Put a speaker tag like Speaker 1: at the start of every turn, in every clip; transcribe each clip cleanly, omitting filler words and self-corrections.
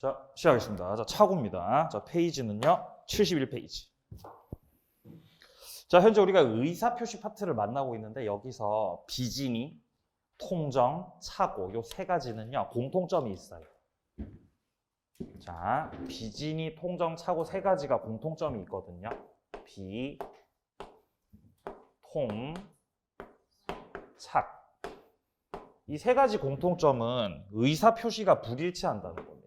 Speaker 1: 자, 시작하겠습니다. 자, 차고입니다. 자, 페이지는요, 71페이지. 자, 현재 우리가 의사표시 파트를 만나고 있는데, 여기서 비진이, 통정, 차고, 요 세 가지는요, 공통점이 있어요. 자, 비진이, 통정, 차고 세 가지가 공통점이 있거든요. 비, 통, 착. 이 세 가지 공통점은 의사표시가 불일치한다는 겁니다.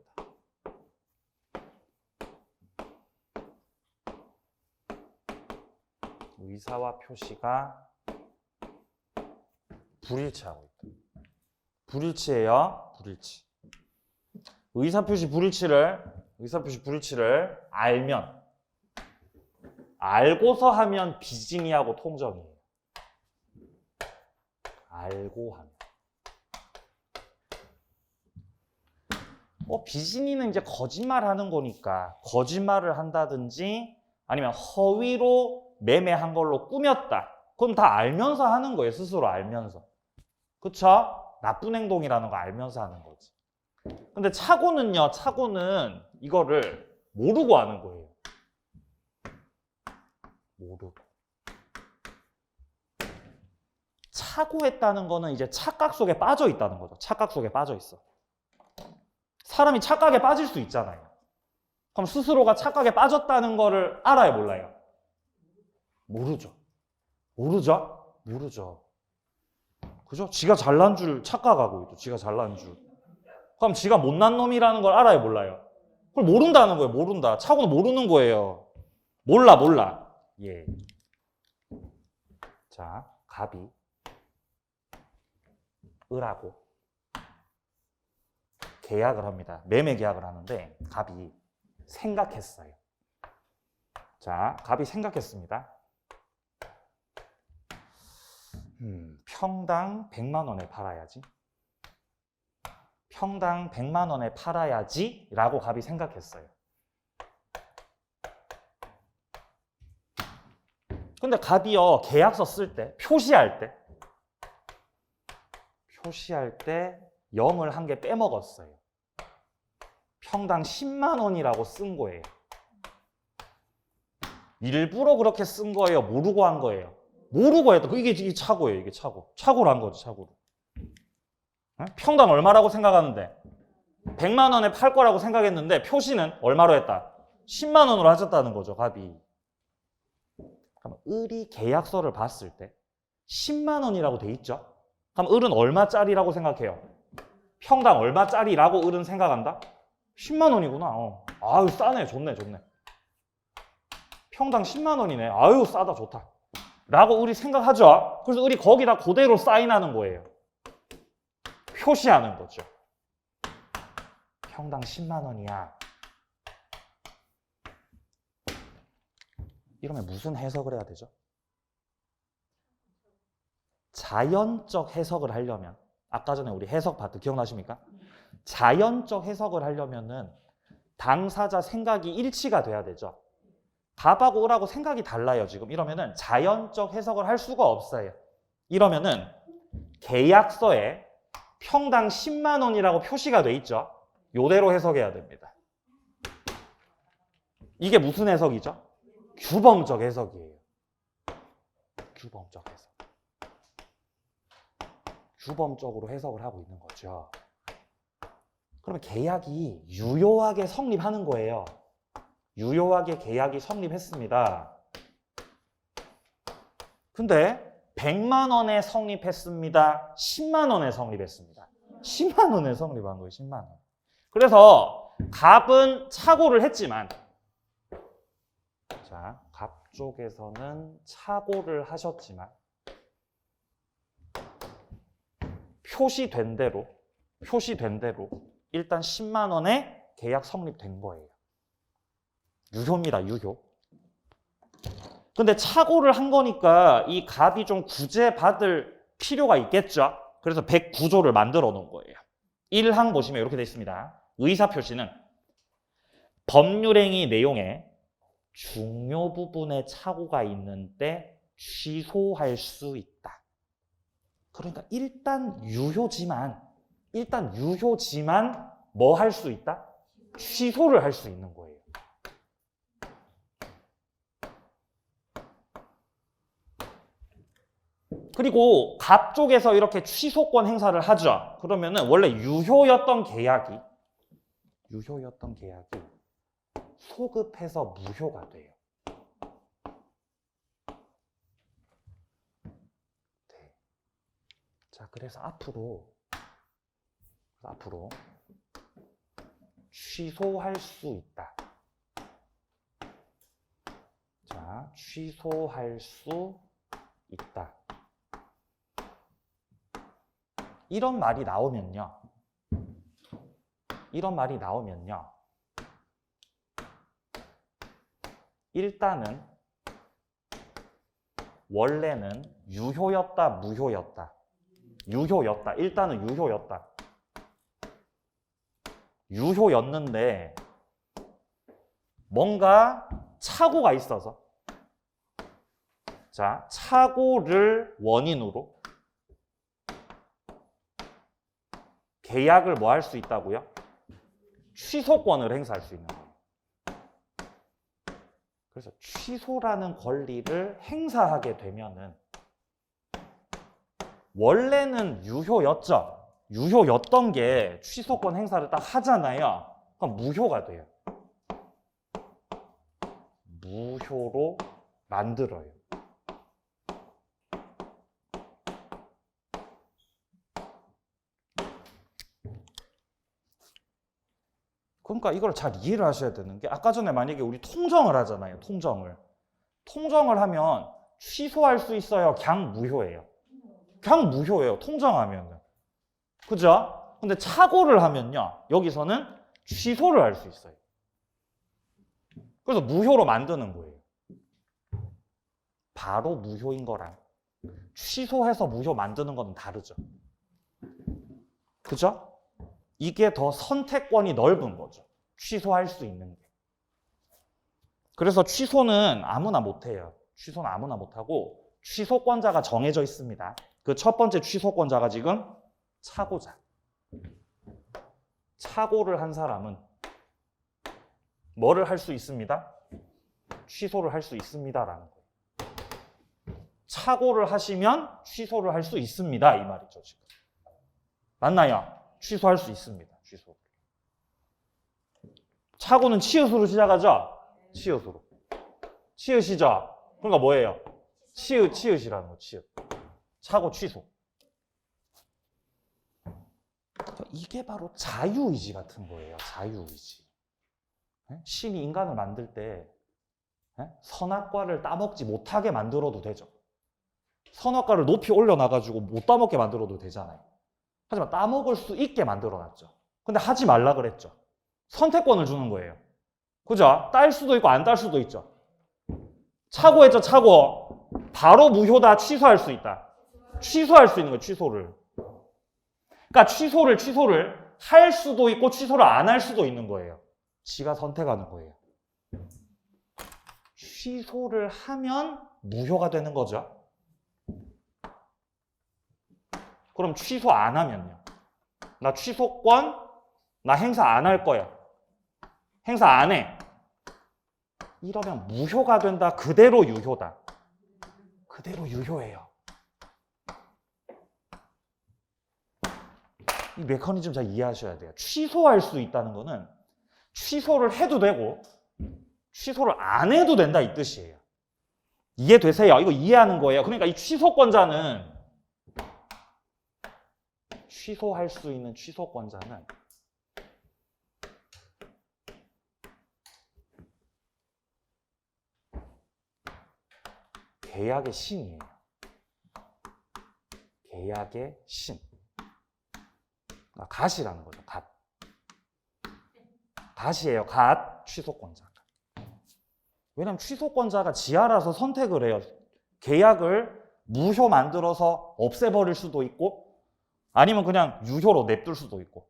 Speaker 1: 의사와 표시가 불일치하고 있다. 불일치예요. 불일치. 의사표시 불일치를 알면, 알고서 하면 비진이하고 통정이에요. 알고 하면. 비진이는 이제 거짓말하는 거니까 거짓말을 한다든지 아니면 허위로 매매한 걸로 꾸몄다. 그건 다 알면서 하는 거예요. 스스로 알면서. 그쵸? 나쁜 행동이라는 거 알면서 하는 거지. 근데 차고는요. 차고는 이거를 모르고 하는 거예요. 모르고. 차고했다는 거는 이제 착각 속에 빠져 있다는 거죠. 착각 속에 빠져 있어. 사람이 착각에 빠질 수 있잖아요. 그럼 스스로가 착각에 빠졌다는 거를 알아요, 몰라요? 모르죠. 모르죠. 그죠? 지가 잘난 줄 착각하고 있죠. 지가 잘난 줄. 그럼 지가 못난 놈이라는 걸 알아요, 몰라요? 그걸 모른다는 거예요. 모른다. 차고는 모르는 거예요. 몰라. 예. 자, 갑이 을하고 계약을 합니다. 매매 계약을 하는데 갑이 생각했어요. 자, 갑이 생각했습니다. 평당 100만 원에 팔아야지. 평당 100만 원에 팔아야지 라고 갑이 생각했어요. 근데 갑이요, 계약서 쓸 때, 표시할 때 0을 한 개 빼먹었어요. 평당 10만 원이라고 쓴 거예요. 일부러 그렇게 쓴 거예요? 모르고 한 거예요? 모르고 했다. 이게 차고예요. 이게 차고. 차고로 한 거죠. 차고로. 평당 얼마라고 생각하는데 100만 원에 팔 거라고 생각했는데 표시는 얼마로 했다? 10만 원으로 하셨다는 거죠. 갑이. 그럼 을이 계약서를 봤을 때 10만 원이라고 돼 있죠? 그럼 을은 얼마짜리라고 생각해요? 평당 얼마짜리라고 을은 생각한다? 10만 원이구나. 아유, 싸네. 좋네. 평당 10만 원이네. 아유, 싸다. 좋다. 라고 을이 생각하죠. 그래서 을이 거기다 그대로 사인하는 거예요. 표시하는 거죠. 평당 10만 원이야. 이러면 무슨 해석을 해야 되죠? 자연적 해석을 하려면, 아까 전에 우리 해석 파트 기억나십니까? 자연적 해석을 하려면은 당사자 생각이 일치가 돼야 되죠. 갑하고 을하고 생각이 달라요, 지금. 이러면은 자연적 해석을 할 수가 없어요. 이러면은 계약서에 평당 10만 원이라고 표시가 돼 있죠. 요대로 해석해야 됩니다. 이게 무슨 해석이죠? 규범적 해석이에요. 규범적 해석. 규범적으로 해석을 하고 있는 거죠. 그러면 계약이 유효하게 성립하는 거예요. 유효하게 계약이 성립했습니다. 근데 100만 원에 성립했습니다. 10만 원에 성립했습니다. 10만 원에 성립한 거예요. 10만 원. 그래서 갑은 착오를 했지만, 자, 갑 쪽에서는 착오를 하셨지만 표시된 대로 일단 10만 원에 계약 성립된 거예요. 유효입니다. 유효. 근데 착오를 한 거니까 이 갑이 좀 구제받을 필요가 있겠죠. 그래서 109조를 만들어 놓은 거예요. 1항 보시면 이렇게 되어 있습니다. 의사표시는 법률행위 내용에 중요 부분에 착오가 있는 때 취소할 수 있다. 그러니까 일단 유효지만 뭐 할 수 있다? 취소를 할 수 있는 거예요. 그리고 갑 쪽에서 이렇게 취소권 행사를 하죠. 그러면은 원래 유효였던 계약이 소급해서 무효가 돼요. 네. 자, 그래서 앞으로 취소할 수 있다. 자, 취소할 수 있다. 이런 말이 나오면요. 일단은 원래는 유효였다, 무효였다. 유효였다. 일단은 유효였다. 유효였는데 뭔가 착오가 있어서, 자, 착오를 원인으로 계약을 뭐 할 수 있다고요? 취소권을 행사할 수 있는 거예요. 그래서 취소라는 권리를 행사하게 되면은 원래는 유효였죠. 유효였던 게 취소권 행사를 딱 하잖아요. 그럼 무효가 돼요. 무효로 만들어요. 그러니까 이걸 잘 이해를 하셔야 되는 게, 아까 전에 만약에 우리 통정을 하잖아요. 통정을 하면 취소할 수 있어요? 그냥 무효예요? 그냥 무효예요. 통정하면은. 그죠? 근데 착오를 하면요. 여기서는 취소를 할 수 있어요. 그래서 무효로 만드는 거예요. 바로 무효인 거랑 취소해서 무효 만드는 건 다르죠. 그죠? 이게 더 선택권이 넓은 거죠. 취소할 수 있는 게. 그래서 취소는 아무나 못해요. 취소는 아무나 못하고 취소권자가 정해져 있습니다. 그 첫 번째 취소권자가 지금 착오자. 착오를 한 사람은 뭐를 할 수 있습니다? 취소를 할 수 있습니다라는 거예요. 착오를 하시면 취소를 할 수 있습니다. 이 말이죠, 지금. 맞나요? 취소할 수 있습니다. 취소. 착오는 치읓으로 시작하죠? 치읓으로. 치읓이죠? 그러니까 뭐예요? 치읓이라는 거, 치읓. 착오 취소. 이게 바로 자유의지 같은 거예요. 자유의지. 신이 인간을 만들 때 선악과를 따먹지 못하게 만들어도 되죠. 선악과를 높이 올려놔가지고 못 따먹게 만들어도 되잖아요. 하지만 따먹을 수 있게 만들어놨죠. 근데 하지 말라 그랬죠. 선택권을 주는 거예요. 그죠? 딸 수도 있고 안 딸 수도 있죠. 착오했죠, 착오. 바로 무효다, 취소할 수 있다. 취소할 수 있는 거예요, 취소를. 그러니까 취소를 할 수도 있고 취소를 안 할 수도 있는 거예요. 지가 선택하는 거예요. 취소를 하면 무효가 되는 거죠. 그럼 취소 안 하면요? 나 취소권, 나 행사 안 할 거야. 행사 안 해. 이러면 무효가 된다. 그대로 유효다. 그대로 유효예요. 이 메커니즘 잘 이해하셔야 돼요. 취소할 수 있다는 거는 취소를 해도 되고 취소를 안 해도 된다 이 뜻이에요. 이해되세요? 이거 이해하는 거예요. 그러니까 이 취소권자는 취소할 수 있는 취소권자는 계약의 신이에요. 계약의 신. 갓이라는 거죠. 갓. 갓이에요. 갓. 취소권자가. 왜냐하면 취소권자가 지 알아서 선택을 해요. 계약을 무효 만들어서 없애버릴 수도 있고 아니면 그냥 유효로 냅둘 수도 있고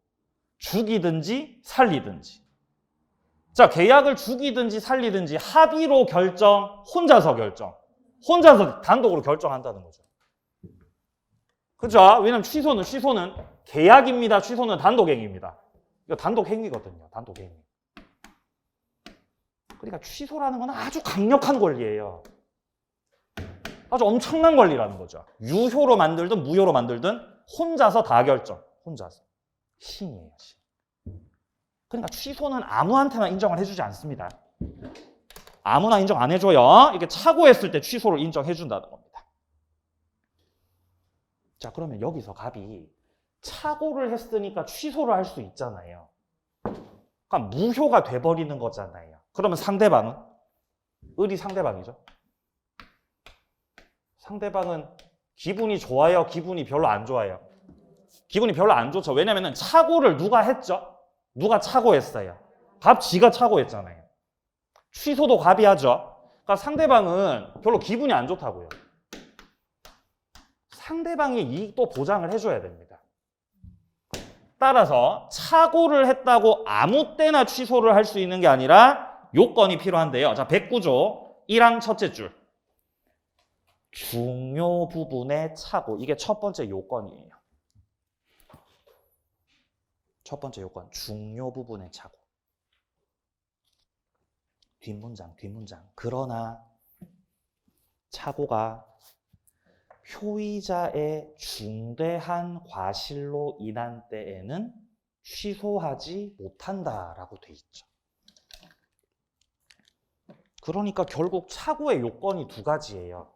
Speaker 1: 죽이든지 살리든지. 자, 계약을 죽이든지 살리든지 합의로 결정, 혼자서 결정. 혼자서 단독으로 결정한다는 거죠. 그죠? 왜냐면 취소는 계약입니다. 취소는 단독행위입니다. 이거 단독행위거든요. 단독행위. 그러니까 취소라는 건 아주 강력한 권리예요. 아주 엄청난 권리라는 거죠. 유효로 만들든 무효로 만들든 혼자서 다 결정. 혼자서. 신이에요, 신. 그러니까 취소는 아무한테나 인정을 해주지 않습니다. 아무나 인정 안 해줘요. 이게 착오했을 때 취소를 인정해준다는 겁니다. 자, 그러면 여기서 갑이 착오를 했으니까 취소를 할 수 있잖아요. 그러니까 무효가 돼버리는 거잖아요. 그러면 상대방은? 을이 상대방이죠. 상대방은 기분이 좋아요? 기분이 별로 안 좋아요? 기분이 별로 안 좋죠. 왜냐면 착오를 누가 했죠? 누가 착오했어요? 갑 지가 착오했잖아요. 취소도 갑이 하죠. 그러니까 상대방은 별로 기분이 안 좋다고요. 상대방의 이익도 보장을 해줘야 됩니다. 따라서 착오를 했다고 아무 때나 취소를 할 수 있는 게 아니라 요건이 필요한데요. 자, 109조 1항 첫째 줄. 중요 부분의 착오. 이게 첫 번째 요건이에요. 첫 번째 요건. 중요 부분의 착오. 뒷문장. 그러나 착오가 표의자의 중대한 과실로 인한 때에는 취소하지 못한다라고 돼 있죠. 그러니까 결국 착오의 요건이 두 가지예요.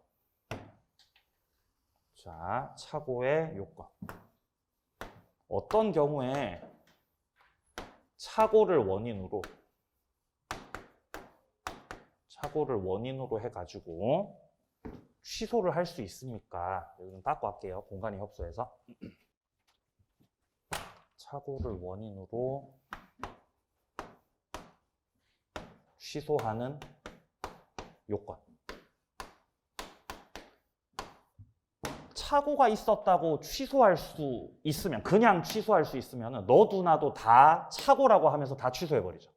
Speaker 1: 자, 착오의 요건. 어떤 경우에 착오를 원인으로 해가지고 취소를 할 수 있습니까? 여기 좀 닦고 할게요. 공간이 협소해서. 착오를 원인으로 취소하는 요건. 착오가 있었다고 취소할 수 있으면, 그냥 취소할 수 있으면 너도 나도 다 착오라고 하면서 다 취소해버리죠.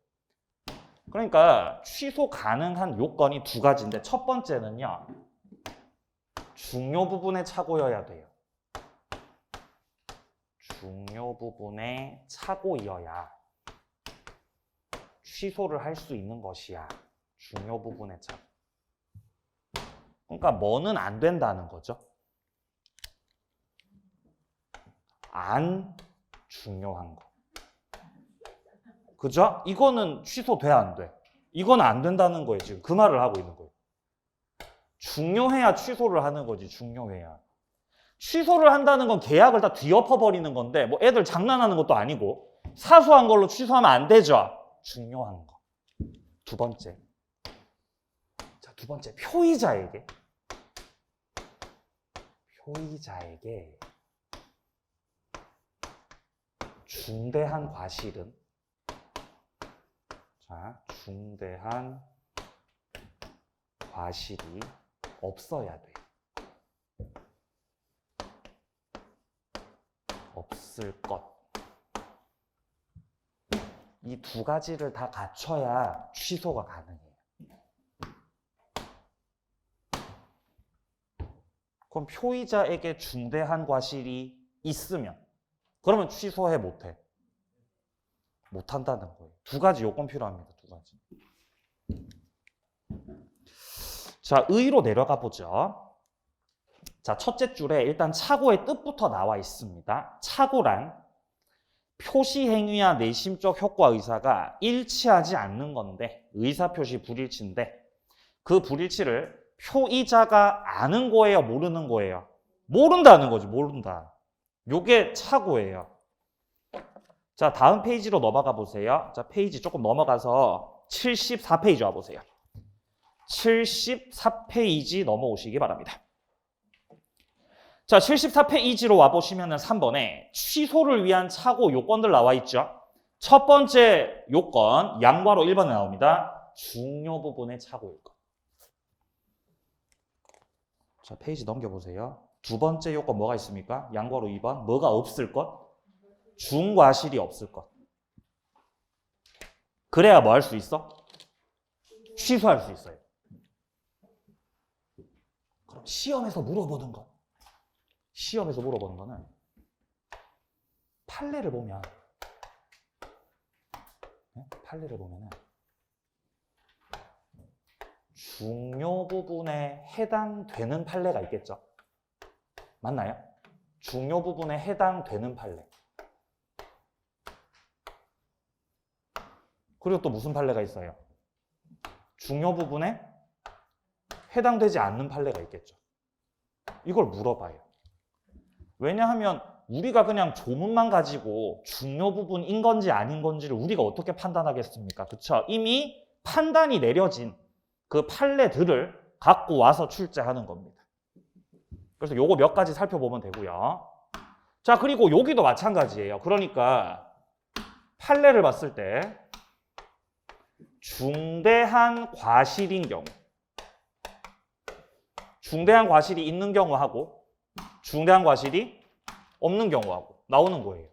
Speaker 1: 그러니까 취소 가능한 요건이 두 가지인데 첫 번째는요. 중요 부분의 착오여야 돼요. 중요 부분의 착오이어야 취소를 할 수 있는 것이야. 중요 부분의 착오. 그러니까 뭐는 안 된다는 거죠. 안 중요한 거. 그죠? 이거는 취소돼 안 돼? 이건 안 된다는 거예요. 지금 그 말을 하고 있는 거예요. 중요해야 취소를 하는 거지. 중요해야. 취소를 한다는 건 계약을 다 뒤엎어버리는 건데 뭐 애들 장난하는 것도 아니고 사소한 걸로 취소하면 안 되죠. 중요한 거. 두 번째. 자, 두 번째. 표의자에게 중대한 과실은, 자, 중대한 과실이 없어야 돼. 없을 것. 이 두 가지를 다 갖춰야 취소가 가능해요. 그럼 표의자에게 중대한 과실이 있으면 그러면 취소해 못해? 못한다는 거예요. 두 가지 요건 필요합니다. 두 가지. 자, 의로 내려가 보죠. 자, 첫째 줄에 일단 착오의 뜻부터 나와 있습니다. 착오란 표시행위와 내심적 효과 의사가 일치하지 않는 건데, 의사표시 불일치인데 그 불일치를 표의자가 아는 거예요? 모르는 거예요? 모른다는 거지. 모른다. 요게 착오예요. 자, 다음 페이지로 넘어가 보세요. 자, 페이지 조금 넘어가서 74페이지 와보세요. 74페이지 넘어오시기 바랍니다. 자, 74페이지로 와보시면 3번에 취소를 위한 착오 요건들 나와 있죠. 첫 번째 요건, 양괄호 1번에 나옵니다. 중요 부분의 착오 요건. 자, 페이지 넘겨보세요. 두 번째 요건 뭐가 있습니까? 양괄호 2번. 뭐가 없을 것? 중과실이 없을 것. 그래야 뭐 할 수 있어? 취소할 수 있어요. 그럼 시험에서 물어보는 거. 시험에서 물어보는 거는 판례를 보면, 판례를 보면은 중요 부분에 해당되는 판례가 있겠죠. 맞나요? 중요 부분에 해당되는 판례. 그리고 또 무슨 판례가 있어요? 중요 부분에 해당되지 않는 판례가 있겠죠. 이걸 물어봐요. 왜냐하면 우리가 그냥 조문만 가지고 중요 부분인 건지 아닌 건지를 우리가 어떻게 판단하겠습니까? 그쵸? 이미 판단이 내려진 그 판례들을 갖고 와서 출제하는 겁니다. 그래서 요거 몇 가지 살펴보면 되고요. 자, 그리고 여기도 마찬가지예요. 그러니까 판례를 봤을 때 중대한 과실인 경우, 중대한 과실이 있는 경우하고 중대한 과실이 없는 경우하고 나오는 거예요.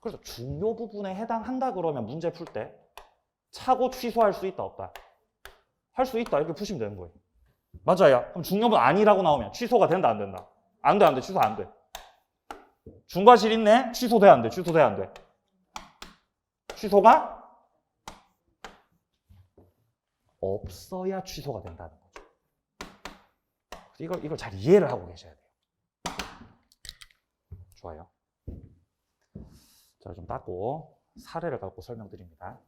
Speaker 1: 그래서 중요 부분에 해당한다 그러면 문제 풀 때 차고 취소할 수 있다 없다? 할 수 있다 이렇게 푸시면 되는 거예요. 맞아요. 그럼 중요 부분 아니라고 나오면 취소가 된다 안 된다? 안 돼, 안 돼. 취소 안 돼. 중과실 있네? 취소돼 안 돼? 취소돼 안 돼? 취소가 없어야 취소가 된다는 거죠. 이걸 잘 이해를 하고 계셔야 돼요. 좋아요. 자, 좀 닦고 사례를 갖고 설명드립니다.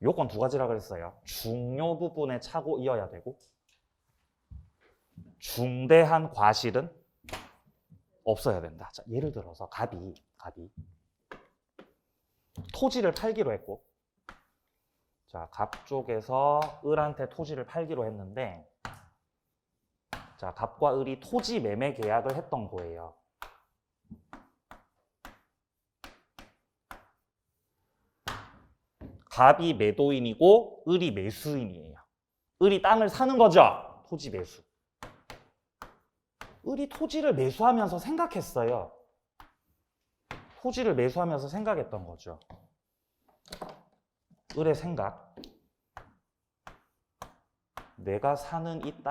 Speaker 1: 요건 두 가지라 그랬어요. 중요 부분에 차고 이어야 되고 중대한 과실은 없어야 된다. 자, 예를 들어서 갑이 토지를 팔기로 했고, 자, 갑 쪽에서 을한테 토지를 팔기로 했는데, 자, 갑과 을이 토지 매매 계약을 했던 거예요. 갑이 매도인이고 을이 매수인이에요. 을이 땅을 사는 거죠. 토지 매수. 을이 토지를 매수하면서 생각했어요. 토지를 매수하면서 생각했던 거죠. 을의 생각. 내가 사는 이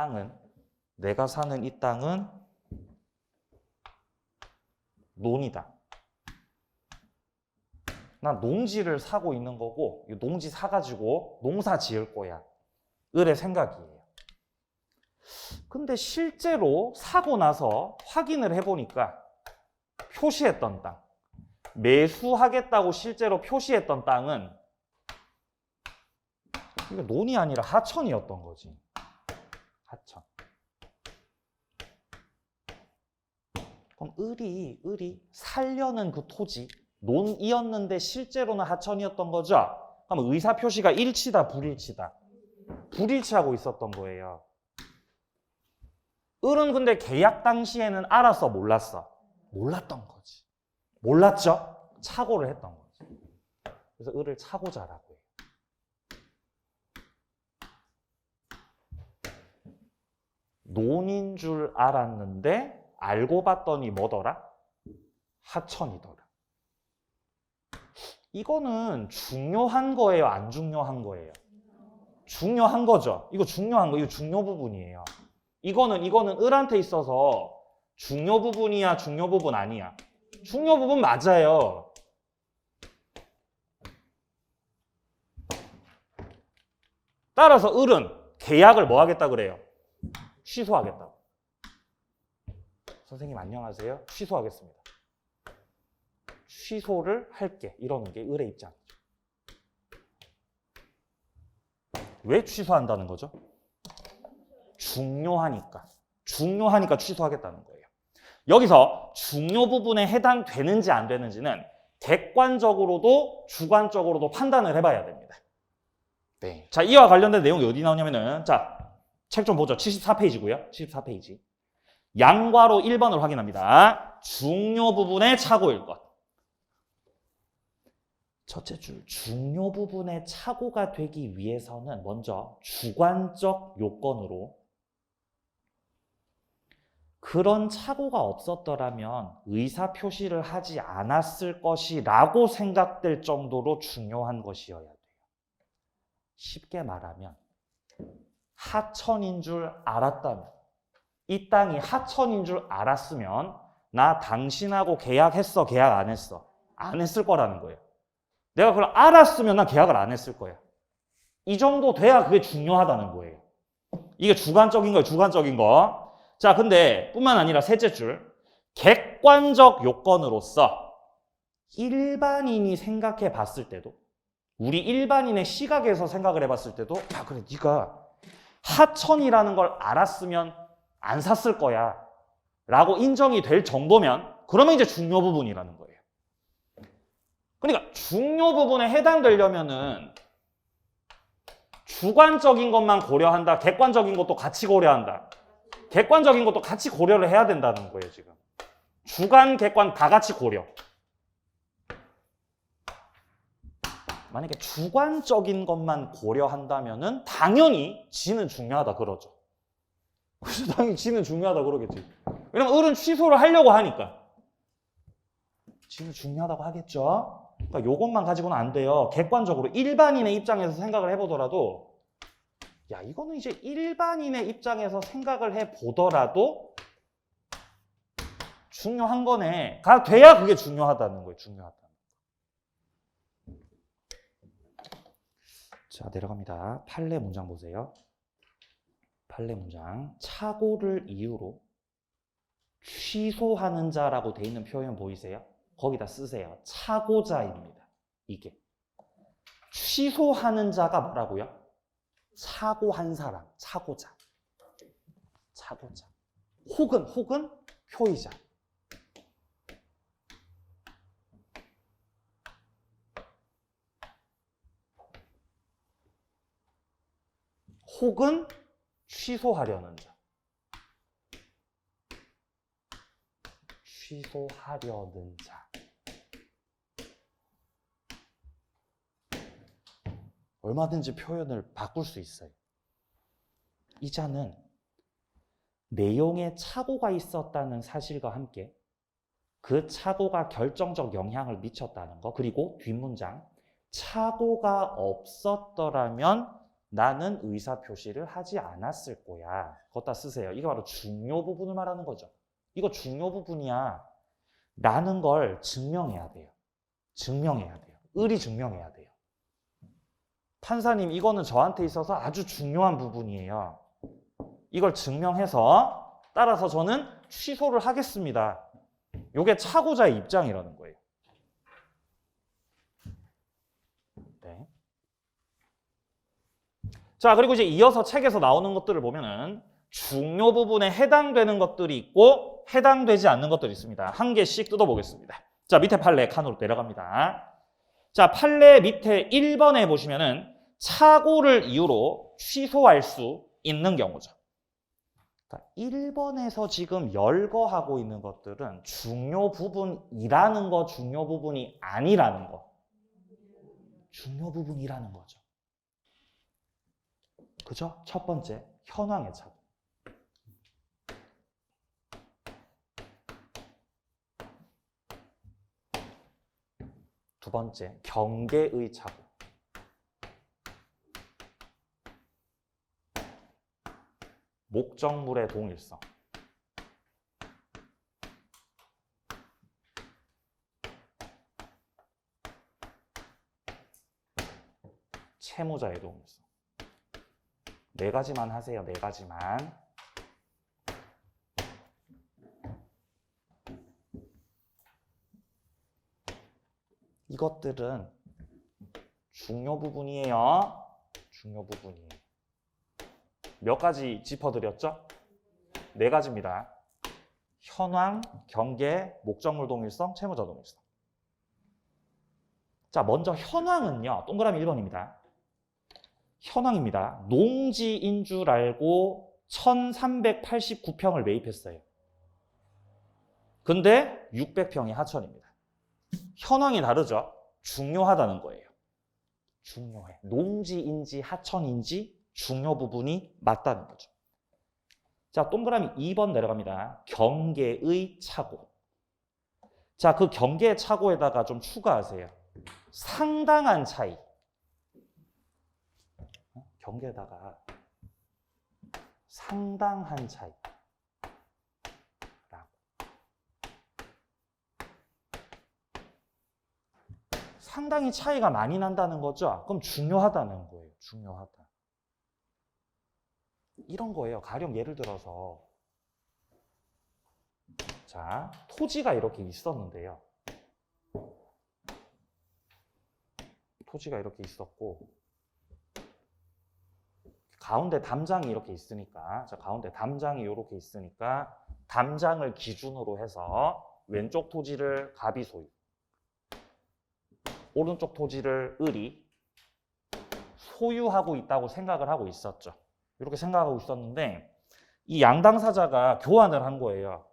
Speaker 1: 땅은 논이다. 난 농지를 사고 있는 거고 농지 사가지고 농사 지을 거야. 을의 생각이에요. 근데 실제로 사고 나서 확인을 해보니까 표시했던 땅, 매수하겠다고 실제로 표시했던 땅은 이게 논이 아니라 하천이었던 거지. 하천. 그럼 을이 살려는 그 토지, 논이었는데 실제로는 하천이었던 거죠. 그럼 의사표시가 일치다, 불일치다? 불일치하고 있었던 거예요. 을은 근데 계약 당시에는 알았어, 몰랐어? 몰랐던 거지. 몰랐죠? 착오를 했던 거지. 그래서 을을 착오자라고 해요. 논인 줄 알았는데 알고 봤더니 뭐더라? 하천이더라. 이거는 중요한 거예요, 안 중요한 거예요? 중요한 거죠. 이거 중요한 거, 이거 중요 부분이에요. 이거는 을한테 있어서 중요 부분이야, 중요 부분 아니야? 중요 부분 맞아요. 따라서 을은 계약을 뭐 하겠다 그래요? 취소하겠다고. 선생님 안녕하세요. 취소하겠습니다. 취소를 할게. 이러는 게 을의 입장이죠. 왜 취소한다는 거죠? 중요하니까. 중요하니까 취소하겠다는 거예요. 여기서 중요 부분에 해당되는지 안 되는지는 객관적으로도 주관적으로도 판단을 해봐야 됩니다. 네. 자, 이와 관련된 내용이 어디 나오냐면은, 자, 책 좀 보죠. 74페이지고요. 74페이지. 양괄호 1번을 확인합니다. 중요 부분의 착오일 것. 첫째 줄, 중요 부분의 착오가 되기 위해서는 먼저 주관적 요건으로 그런 착오가 없었더라면 의사표시를 하지 않았을 것이라고 생각될 정도로 중요한 것이어야 돼요. 쉽게 말하면 하천인 줄 알았다면, 이 땅이 하천인 줄 알았으면 나 당신하고 계약했어, 계약 안 했어? 안 했을 거라는 거예요. 내가 그걸 알았으면 난 계약을 안 했을 거야. 이 정도 돼야 그게 중요하다는 거예요. 이게 주관적인 거예요, 주관적인 거. 자, 근데 뿐만 아니라 셋째 줄. 객관적 요건으로서 일반인이 생각해 봤을 때도, 우리 일반인의 시각에서 생각을 해봤을 때도, 야, 그래, 네가 하천이라는 걸 알았으면 안 샀을 거야 라고 인정이 될 정도면 그러면 이제 중요 부분이라는 거예요. 그러니까 중요 부분에 해당되려면은 주관적인 것만 고려한다, 객관적인 것도 같이 고려한다. 객관적인 것도 같이 고려를 해야 된다는 거예요, 지금. 주관, 객관 다 같이 고려. 만약에 주관적인 것만 고려한다면은 당연히 지는 중요하다 그러죠. 그래서 당연히 지는 중요하다 그러겠지. 왜냐면 을은 취소를 하려고 하니까. 지는 중요하다고 하겠죠. 그러니까 요것만 가지고는 안 돼요. 객관적으로 일반인의 입장에서 생각을 해보더라도, 야, 이거는 이제 일반인의 입장에서 생각을 해보더라도 중요한 거네. 가 돼야 그게 중요하다는 거예요. 중요하다. 자, 내려갑니다. 판례 문장 보세요. 판례 문장. 착오를 이유로 취소하는 자라고 돼 있는 표현 보이세요? 거기다 쓰세요. 착오자입니다. 이게. 취소하는 자가 뭐라고요? 착오한 사람, 착오자. 착오자. 혹은 표의자. 혹은 취소하려는 자. 취소하려는 자. 얼마든지 표현을 바꿀 수 있어요. 이 자는 내용에 착오가 있었다는 사실과 함께 그 착오가 결정적 영향을 미쳤다는 거, 그리고 뒷문장, 착오가 없었더라면 나는 의사표시를 하지 않았을 거야. 그것다 쓰세요. 이게 바로 중요 부분을 말하는 거죠. 이거 중요 부분이야 라는 걸 증명해야 돼요. 증명해야 돼요. 을이 증명해야 돼요. 판사님, 이거는 저한테 있어서 아주 중요한 부분이에요. 이걸 증명해서 따라서 저는 취소를 하겠습니다. 이게 착오자의 입장이라는 거예요. 네. 자, 그리고 이제 이어서 책에서 나오는 것들을 보면은 중요 부분에 해당되는 것들이 있고 해당되지 않는 것들이 있습니다. 한 개씩 뜯어보겠습니다. 자, 밑에 판례 칸으로 내려갑니다. 자, 판례 밑에 1번에 보시면은 착오를 이유로 취소할 수 있는 경우죠. 그러니까 1번에서 지금 열거하고 있는 것들은 중요 부분이라는 거, 중요 부분이 아니라는 거. 중요 부분이라는 거죠. 그죠? 첫 번째, 현황의 착오. 두 번째, 경계의 착오. 목적물의 동일성. 채무자의 동일성. 네 가지만 하세요. 네 가지만. 이것들은 중요 부분이에요. 중요 부분이에요. 몇 가지 짚어드렸죠? 네 가지입니다. 현황, 경계, 목적물 동일성, 채무자 동일성. 자, 먼저 현황은요. 동그라미 1번입니다. 현황입니다. 농지인 줄 알고 1389평을 매입했어요. 근데 600평이 하천입니다. 현황이 다르죠? 중요하다는 거예요. 중요해. 농지인지 하천인지 중요 부분이 맞다는 거죠. 자, 동그라미 2번 내려갑니다. 경계의 착오. 자, 그 경계의 착오에다가 좀 추가하세요. 상당한 차이. 경계에다가 상당한 차이. 라고. 상당히 차이가 많이 난다는 거죠. 그럼 중요하다는 거예요. 중요하다. 이런 거예요. 가령 예를 들어서 자, 토지가 이렇게 있었는데요. 토지가 이렇게 있었고 가운데 담장이 이렇게 있으니까 자, 가운데 담장이 이렇게 있으니까 담장을 기준으로 해서 왼쪽 토지를 갑이 소유, 오른쪽 토지를 을이 소유하고 있다고 생각을 하고 있었죠. 이렇게 생각하고 있었는데 이 양당사자가 교환을 한 거예요.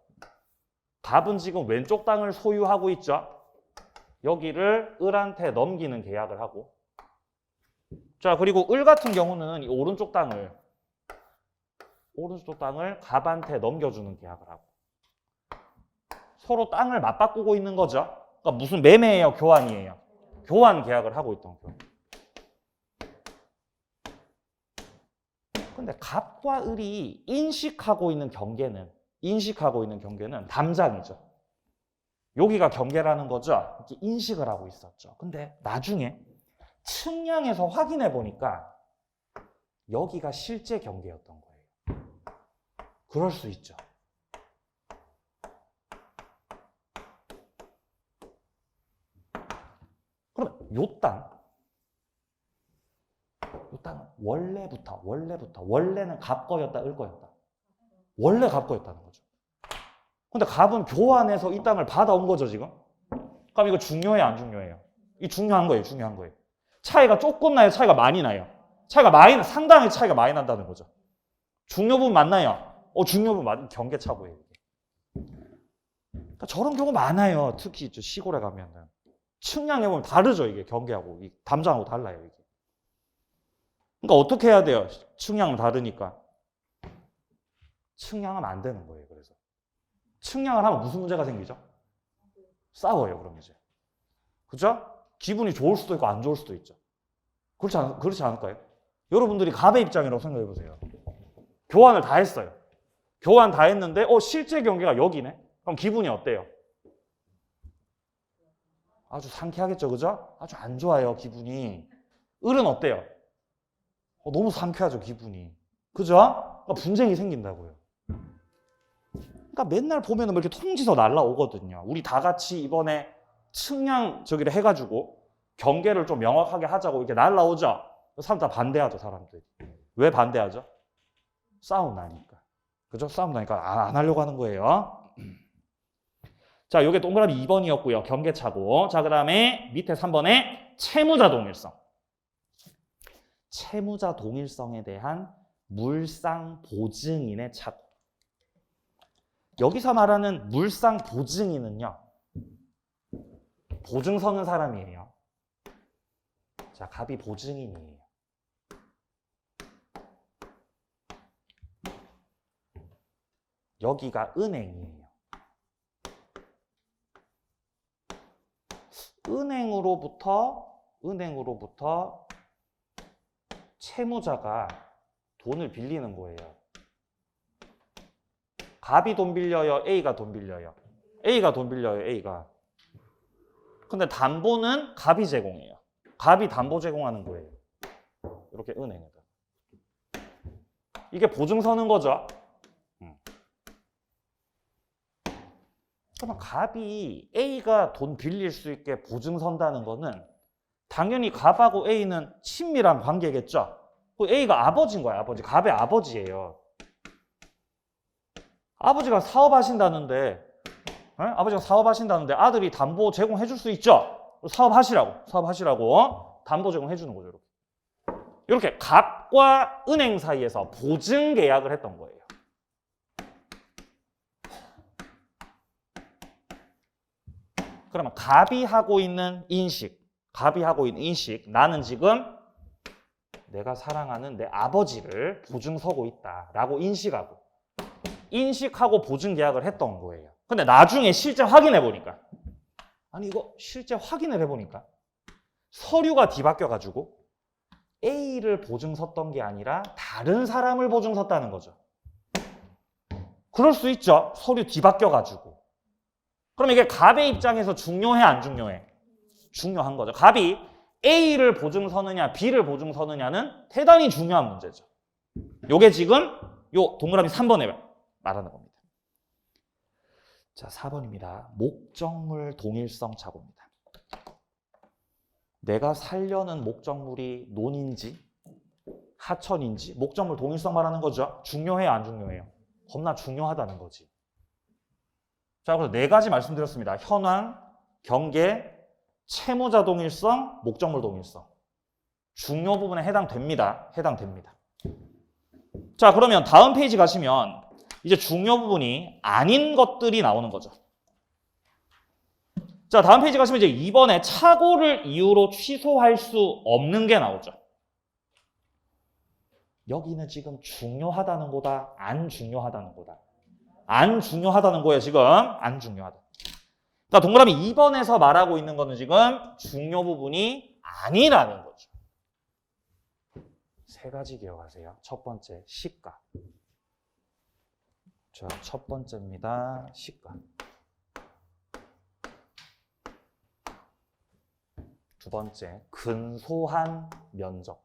Speaker 1: 갑은 지금 왼쪽 땅을 소유하고 있죠. 여기를 을한테 넘기는 계약을 하고 자 그리고 을 같은 경우는 이 오른쪽 땅을 갑한테 넘겨주는 계약을 하고 서로 땅을 맞바꾸고 있는 거죠. 그러니까 무슨 매매예요? 교환이에요? 교환 계약을 하고 있던 거예요. 근데 갑과 을이 인식하고 있는 경계는 담장이죠. 여기가 경계라는 거죠. 이렇게 인식을 하고 있었죠. 근데 나중에 측량해서 확인해 보니까 여기가 실제 경계였던 거예요. 그럴 수 있죠. 그러면 요 땅은 원래는 갑 거였다, 을 거였다. 원래 갑 거였다는 거죠. 근데 갑은 교환해서 이 땅을 받아온 거죠, 지금. 그럼 이거 중요해요, 안 중요해요? 이 중요한 거예요. 차이가 조금 나요, 차이가 많이 나요? 상당히 차이가 많이 난다는 거죠. 중요 부분 맞나요? 중요 부분 경계 차고예요. 그러니까 저런 경우 많아요. 특히 시골에 가면은. 측량해 보면 다르죠, 이게 경계하고 이 담장하고 달라요, 이게. 그러니까 어떻게 해야 돼요? 측량은 다르니까. 측량하면 안 되는 거예요, 그래서. 측량을 하면 무슨 문제가 생기죠? 싸워요, 그럼 이제. 그죠? 기분이 좋을 수도 있고 안 좋을 수도 있죠. 그렇지 않을까요? 여러분들이 갑의 입장이라고 생각해 보세요. 교환을 다 했어요. 교환 다 했는데 실제 경계가 여기네? 그럼 기분이 어때요? 아주 상쾌하겠죠, 그죠? 아주 안 좋아요, 기분이. 을은 어때요? 너무 상쾌하죠, 기분이. 그죠? 그러니까 분쟁이 생긴다고요. 그러니까 맨날 보면은 이렇게 통지서 날라오거든요. 우리 다 같이 이번에 측량 저기를 해가지고 경계를 좀 명확하게 하자고 이렇게 날라오죠. 사람 다 반대하죠, 사람들이. 왜 반대하죠? 싸움 나니까. 그죠? 싸움 나니까 안 하려고 하는 거예요. 자, 요게 동그라미 2번이었고요. 경계차고. 자, 그 다음에 밑에 3번에 채무자 동일성. 채무자 동일성에 대한 물상 보증인의 착오. 여기서 말하는 물상 보증인은요. 보증 서는 사람이에요. 자, 갑이 보증인이에요. 여기가 은행이에요. 은행으로부터 채무자가 돈을 빌리는 거예요. 갑이 돈 빌려요? A가 돈 빌려요? A가 돈 빌려요, A가. 근데 담보는 갑이 제공해요. 갑이 담보 제공하는 거예요. 이렇게 은행에다. 이게 보증 서는 거죠. 그러면 갑이 A가 돈 빌릴 수 있게 보증 선다는 거는 당연히 갑하고 A는 친밀한 관계겠죠. A가 아버지인 거야, 아버지. 갑의 아버지예요. 아버지가 사업하신다는데 아들이 담보 제공해 줄 수 있죠? 사업하시라고 담보 제공해 주는 거죠. 이렇게 갑과 은행 사이에서 보증 계약을 했던 거예요. 그러면 갑이 하고 있는 인식, 나는 지금 내가 사랑하는 내 아버지를 보증 서고 있다라고 인식하고 보증 계약을 했던 거예요. 근데 나중에 실제 확인해 보니까 서류가 뒤바뀌어가지고 A를 보증 섰던 게 아니라 다른 사람을 보증 섰다는 거죠. 그럴 수 있죠. 서류 뒤바뀌어가지고. 그럼 이게 갑의 입장에서 중요해, 안 중요해? 중요한 거죠. 갑이 A를 보증 서느냐 B를 보증 서느냐는 대단히 중요한 문제죠. 요게 지금 요 동그라미 3번에 말하는 겁니다. 자, 4번입니다. 목적물 동일성 착오입니다. 내가 살려는 목적물이 논인지 하천인지 목적물 동일성 말하는 거죠. 중요해요, 안 중요해요? 겁나 중요하다는 거지. 자, 그래서 4가지 말씀드렸습니다. 현황, 경계, 채무자 동일성, 목적물 동일성. 중요 부분에 해당됩니다. 해당됩니다. 자, 그러면 다음 페이지 가시면 이제 중요 부분이 아닌 것들이 나오는 거죠. 자, 다음 페이지 가시면 이제 2번에 착오를 이유로 취소할 수 없는 게 나오죠. 여기는 지금 중요하다는 거다, 안 중요하다는 거다. 안 중요하다는 거예요, 지금. 안 중요하다. 자, 동그라미 2번에서 말하고 있는 거는 지금 중요 부분이 아니라는 거죠. 3가지 기억하세요. 첫 번째, 시가. 자, 첫 번째입니다. 시가. 두 번째, 근소한 면적.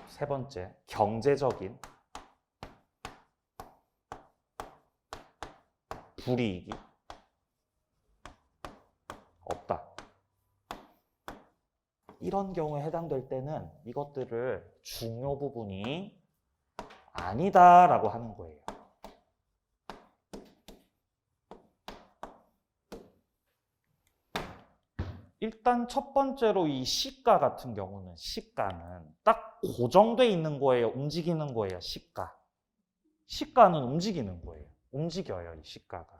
Speaker 1: 세 번째, 경제적인 불이익이 없다. 이런 경우에 해당될 때는 이것들을 중요 부분이 아니다라고 하는 거예요. 일단 첫 번째로 이 시가 같은 경우는 시가는 딱 고정돼 있는 거예요, 움직이는 거예요. 시가는 움직이는 거예요. 움직여요, 이 시가가.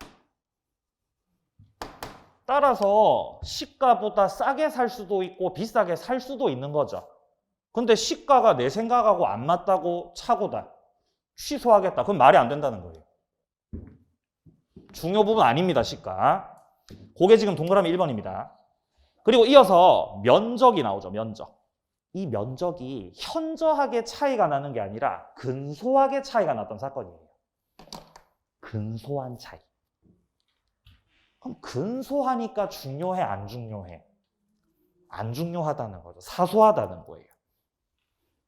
Speaker 1: 따라서 시가보다 싸게 살 수도 있고 비싸게 살 수도 있는 거죠. 근데 시가가 내 생각하고 안 맞다고 착오다, 취소하겠다, 그건 말이 안 된다는 거예요. 중요 부분 아닙니다, 시가. 그게 지금 동그라미 1번입니다. 그리고 이어서 면적이 나오죠, 면적. 이 면적이 현저하게 차이가 나는 게 아니라 근소하게 차이가 났던 사건이에요. 근소한 차이. 그럼 근소하니까 중요해, 안 중요해? 안 중요하다는 거죠. 사소하다는 거예요.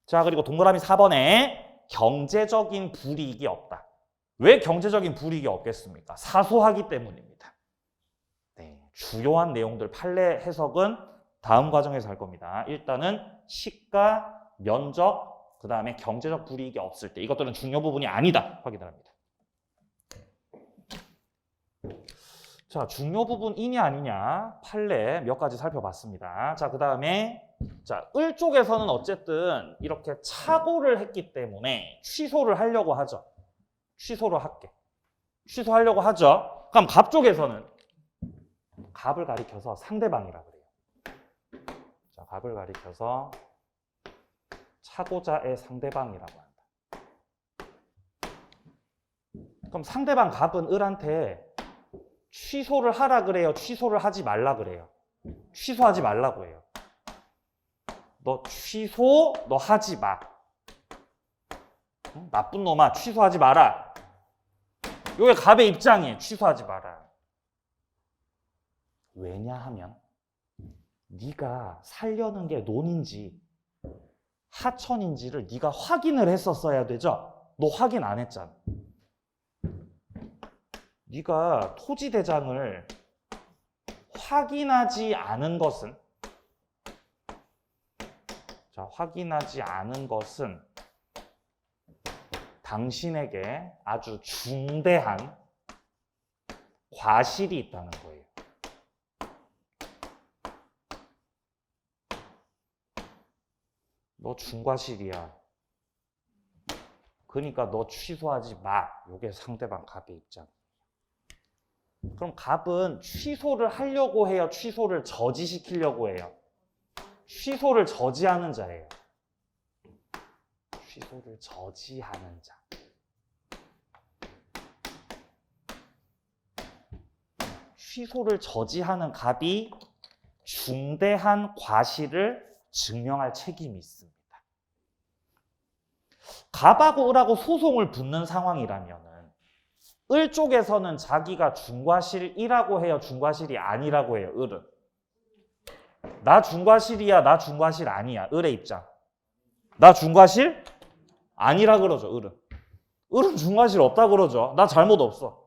Speaker 1: 자, 그리고 동그라미 4번에 경제적인 불이익이 없다. 왜 경제적인 불이익이 없겠습니까? 사소하기 때문입니다. 네, 주요한 내용들 판례 해석은 다음 과정에서 할 겁니다. 일단은 시가, 면적, 그 다음에 경제적 불이익이 없을 때 이것들은 중요 부분이 아니다 확인합니다. 자, 중요 부분이냐 아니냐 판례 몇 가지 살펴봤습니다. 자, 그 다음에 자, 을 쪽에서는 어쨌든 이렇게 착오를 했기 때문에 취소를 하려고 하죠. 취소를 할게. 취소하려고 하죠. 그럼 갑 쪽에서는 갑을 가리켜서 상대방이라 그래요. 자, 갑을 가리켜서 착오자의 상대방이라고 한다. 그럼 상대방 갑은 을한테 취소를 하라 그래요? 취소를 하지 말라 그래요? 취소하지 말라고 해요. 너 취소, 너 하지 마. 응? 나쁜 놈아, 취소하지 마라. 요게 갑의 입장이에요. 취소하지 마라. 왜냐하면 네가 살려는 게 논인지 하천인지를 네가 확인을 했었어야 되죠? 너 확인 안 했잖아. 네가 토지대장을 확인하지 않은 것은 확인하지 않은 것은 당신에게 아주 중대한 과실이 있다는 거예요. 너 중과실이야. 그러니까 너 취소하지 마. 이게 상대방 갑의 입장. 그럼 갑은 취소를 하려고 해요? 취소를 저지시키려고 해요? 취소를 저지하는 자예요. 취소를 저지하는 자. 취소를 저지하는 갑이 중대한 과실을 증명할 책임이 있습니다. 갑하고 을하고 소송을 붙는 상황이라면은 을 쪽에서는 자기가 중과실이라고 해요? 중과실이 아니라고 해요? 을은. 나 중과실이야? 나 중과실 아니야? 을의 입장. 나 중과실? 아니라 그러죠, 을은. 을은 중과실 없다 그러죠. 나 잘못 없어.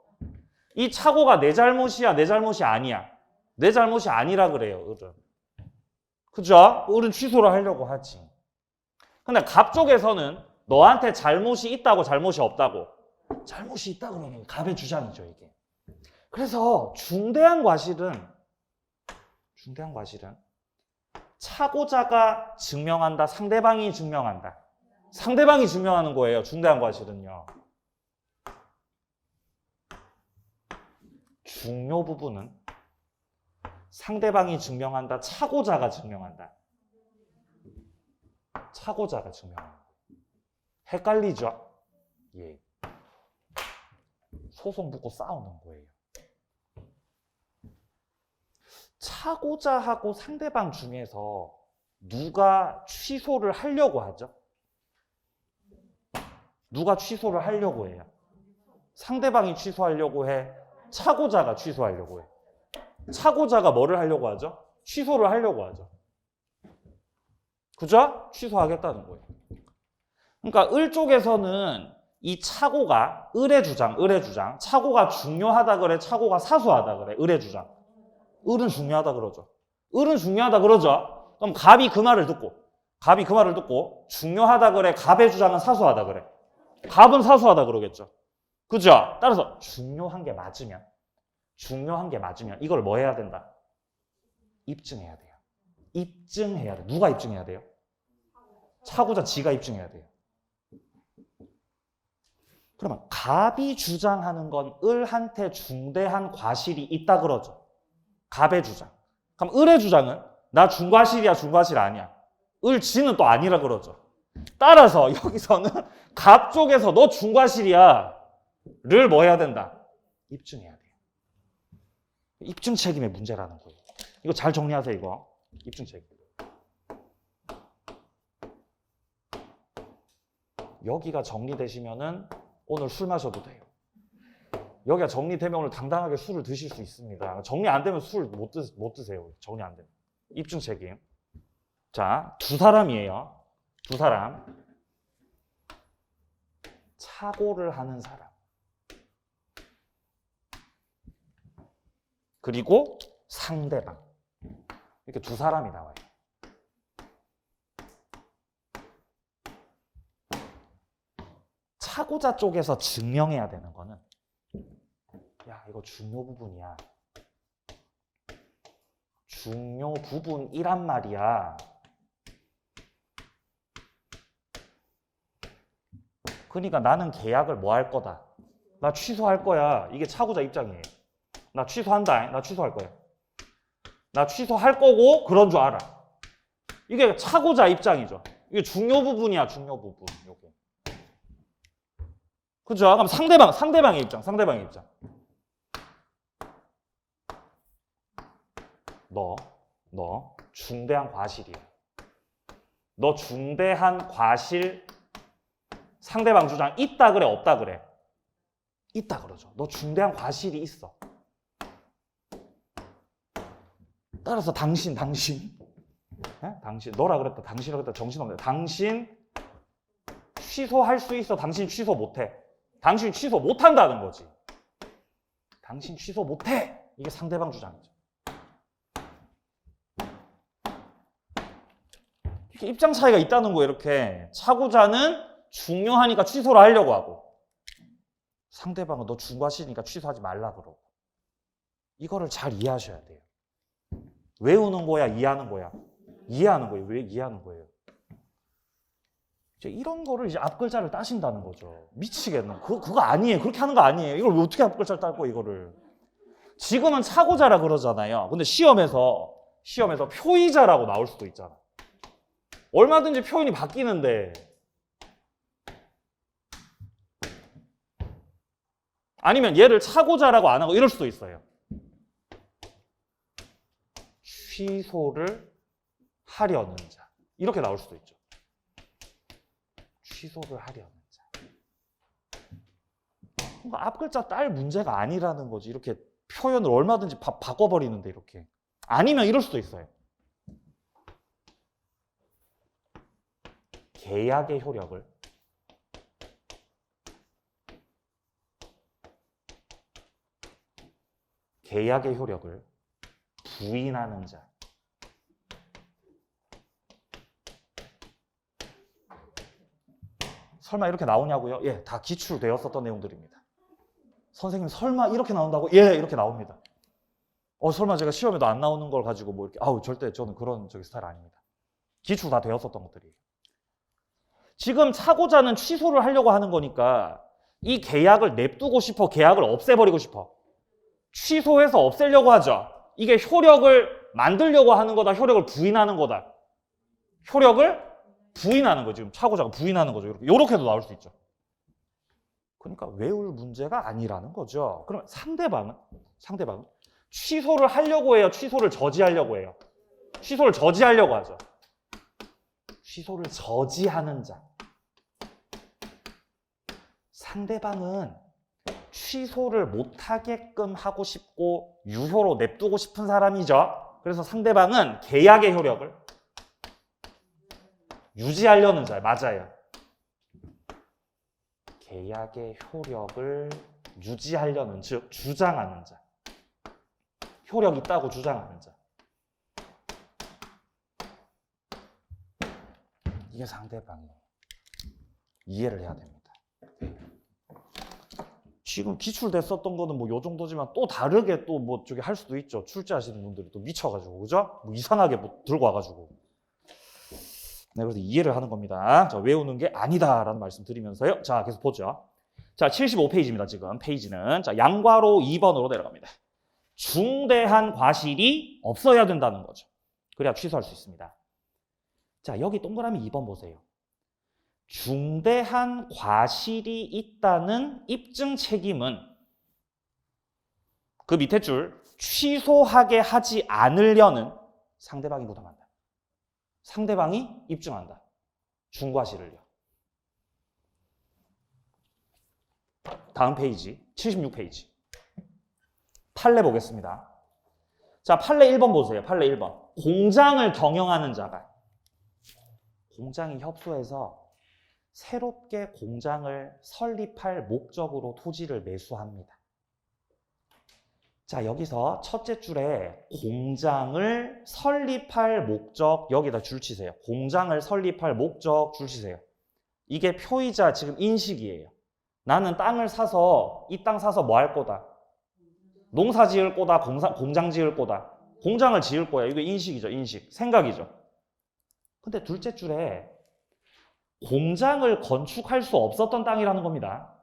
Speaker 1: 이 착오가 내 잘못이야? 내 잘못이 아니야? 내 잘못이 아니라 그래요, 을은. 그죠? 을은 취소를 하려고 하지. 근데 갑 쪽에서는 너한테 잘못이 있다고 잘못이 없다고? 잘못이 있다 그러면 갑의 주장이죠, 이게. 그래서 중대한 과실은 차고자가 증명한다, 상대방이 증명한다. 상대방이 증명하는 거예요, 중대한 과실은요. 중요 부분은 상대방이 증명한다, 차고자가 증명한다. 차고자가 증명한다. 헷갈리죠? 예. 소송 붙고 싸우는 거예요. 차고자하고 상대방 중에서 누가 취소를 하려고 하죠? 누가 취소를 하려고 해요? 상대방이 취소하려고 해? 차고자가 취소하려고 해? 차고자가 뭐를 하려고 하죠? 취소를 하려고 하죠. 그죠? 취소하겠다는 거예요. 그러니까 을 쪽에서는 이 차고가 을의 주장, 차고가 중요하다 그래, 차고가 사소하다 그래, 을의 주장. 을은 중요하다 그러죠. 을은 중요하다 그러죠. 그럼 갑이 그 말을 듣고 중요하다 그래, 갑의 주장은 사소하다 그래. 갑은 사소하다 그러겠죠. 그죠? 따라서 중요한 게 맞으면 이걸 뭐 해야 된다? 입증해야 돼요. 입증해야 돼. 누가 입증해야 돼요? 차고자 지가 입증해야 돼요. 그러면 갑이 주장하는 건 을한테 중대한 과실이 있다 그러죠. 갑의 주장. 그럼 을의 주장은 나 중과실이야, 중과실 아니야. 을지는 또 아니라 그러죠. 따라서 여기서는 갑 쪽에서 너 중과실이야 를 뭐 해야 된다? 입증해야 돼요. 입증 책임의 문제라는 거예요. 이거 잘 정리하세요, 이거. 입증 책임. 여기가 정리되시면은 오늘 술 마셔도 돼요. 여기가 정리되면 오늘 당당하게 술을 드실 수 있습니다. 정리 안 되면 술 못 드세요. 정리 안 되면. 입증 책임. 자, 두 사람이에요. 두 사람. 착오를 하는 사람. 그리고 상대방. 이렇게 두 사람이 나와요. 차고자 쪽에서 증명해야 되는 거는 야, 이거 중요 부분이야. 중요 부분이란 말이야. 그러니까 나는 계약을 뭐 할 거다. 나 취소할 거야. 이게 차고자 입장이에요. 나 취소한다. 나 취소할 거야. 나 취소할 거고 그런 줄 알아. 이게 차고자 입장이죠. 이게 중요 부분이야, 중요 부분. 요게. 그죠? 그럼 상대방의 입장. 너 중대한 과실이야. 너 중대한 과실 상대방 주장 있다 그래, 없다 그래? 있다 그러죠. 너 중대한 과실이 있어. 따라서 당신 너라 그랬다, 당신이라 그랬다, 정신없네. 당신 취소할 수 있어, 당신 취소 못해. 당신 취소 못한다는 거지. 당신 취소 못해. 이게 상대방 주장이죠. 이렇게 입장 차이가 있다는 거예요. 이렇게 차고자는 중요하니까 취소를 하려고 하고 상대방은 너 중과실이니까 취소하지 말라 그러고. 이거를 잘 이해하셔야 돼요. 외우는 거야, 이해하는 거야? 이해하는 거예요. 왜 이해하는 거예요? 이제 이런 거를 이제 앞글자를 따신다는 거죠. 미치겠네. 그거 아니에요. 그렇게 하는 거 아니에요. 이걸 왜 어떻게 앞글자를 따고 이거를. 지금은 차고자라 그러잖아요. 근데 시험에서 표의자라고 나올 수도 있잖아. 얼마든지 표현이 바뀌는데. 아니면 얘를 차고자라고 안 하고 이럴 수도 있어요. 취소를 하려는 자. 이렇게 나올 수도 있죠. 취소를 하려는 자. 그러니까 앞 글자 딸 문제가 아니라는 거지. 이렇게 표현을 얼마든지 바꿔버리는데 이렇게. 아니면 이럴 수도 있어요. 계약의 효력을 부인하는 자. 설마 이렇게 나오냐고요? 예, 다 기출되었었던 내용들입니다. 선생님 설마 이렇게 나온다고? 예, 이렇게 나옵니다. 설마 제가 시험에도 안 나오는 걸 가지고 뭐 이렇게 절대 저는 그런 스타일 아닙니다. 기출 다 되었었던 것들이에요. 지금 차고자는 취소를 하려고 하는 거니까 이 계약을 냅두고 싶어, 계약을 없애버리고 싶어. 취소해서 없애려고 하죠. 이게 효력을 만들려고 하는 거다, 효력을 부인하는 거다. 효력을 부인하는 거죠. 지금 차고자가 부인하는 거죠. 이렇게도 나올 수 있죠. 그러니까 외울 문제가 아니라는 거죠. 그러면 상대방은 취소를 하려고 해요? 취소를 저지하려고 해요? 취소를 저지하려고 하죠. 취소를 저지하는 자. 상대방은 취소를 못하게끔 하고 싶고 유효로 냅두고 싶은 사람이죠. 그래서 상대방은 계약의 효력을 유지하려는 자. 맞아요. 계약의 효력을 유지하려는, 즉 주장하는 자. 효력 있다고 주장하는 자. 이게 상대방이에요. 이해를 해야 됩니다. 지금 기출됐었던 거는 뭐 요 정도지만 또 다르게 또 뭐 저기 할 수도 있죠. 출제하시는 분들이 또 미쳐가지고, 그죠? 뭐 이상하게 뭐 들고 와가지고. 네, 그래서 이해를 하는 겁니다. 자, 외우는 게 아니다라는 말씀 드리면서요. 자, 계속 보죠. 자, 75페이지입니다. 지금 페이지는. 자, 양괄호 2번으로 내려갑니다. 중대한 과실이 없어야 된다는 거죠. 그래야 취소할 수 있습니다. 자, 여기 동그라미 2번 보세요. 중대한 과실이 있다는 입증 책임은 그 밑에 줄 취소하게 하지 않으려는 상대방이 부담한다. 상대방이 입증한다. 중과실을요. 다음 페이지 76페이지 판례 보겠습니다. 자, 판례 1번 보세요. 판례 1번. 공장을 경영하는 자가 공장이 협소해서 새롭게 공장을 설립할 목적으로 토지를 매수합니다. 자, 여기서 첫째 줄에 공장을 설립할 목적, 여기다 줄 치세요. 공장을 설립할 목적 줄 치세요. 이게 표의자 지금 인식이에요. 나는 땅을 사서 이 땅 사서 뭐 할 거다? 농사 지을 거다, 공장 지을 거다. 공장을 지을 거야. 이게 인식이죠. 인식. 생각이죠. 근데 둘째 줄에 공장을 건축할 수 없었던 땅이라는 겁니다.